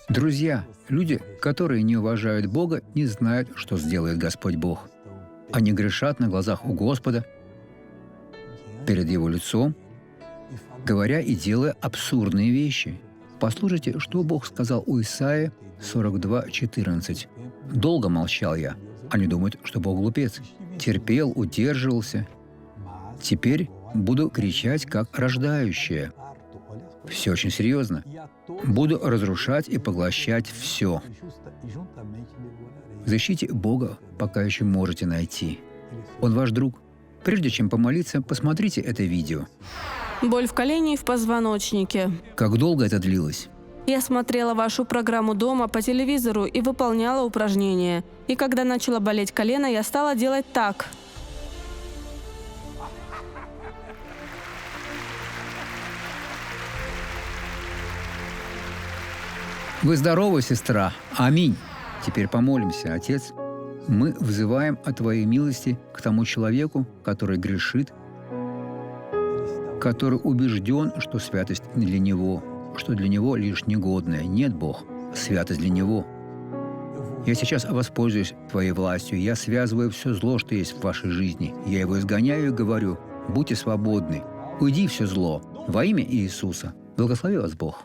Друзья, люди, которые не уважают Бога, не знают, что сделает Господь Бог. Они грешат на глазах у Господа, перед Его лицом, говоря и делая абсурдные вещи. Послушайте, что Бог сказал у Исаии 42:14. «Долго молчал я». Они думают, что Бог глупец. Терпел, удерживался. Теперь буду кричать, как рождающая. Все очень серьезно. Буду разрушать и поглощать все. Защите Бога, пока еще можете найти. Он ваш друг. Прежде чем помолиться, посмотрите это видео. Боль в колене и в позвоночнике. Как долго это длилось? Я смотрела вашу программу дома по телевизору и выполняла упражнения. И когда начало болеть колено, я стала делать так. Вы здоровы, сестра? Аминь. Теперь помолимся, Отец. Мы взываем о Твоей милости к тому человеку, который грешит, который убежден, что святость не для него, что для него лишь негодное. Нет, Бог, святость для него. Я сейчас воспользуюсь Твоей властью. Я связываю все зло, что есть в вашей жизни. Я его изгоняю и говорю: будьте свободны. Уйди все зло. Во имя Иисуса. Благослови вас Бог.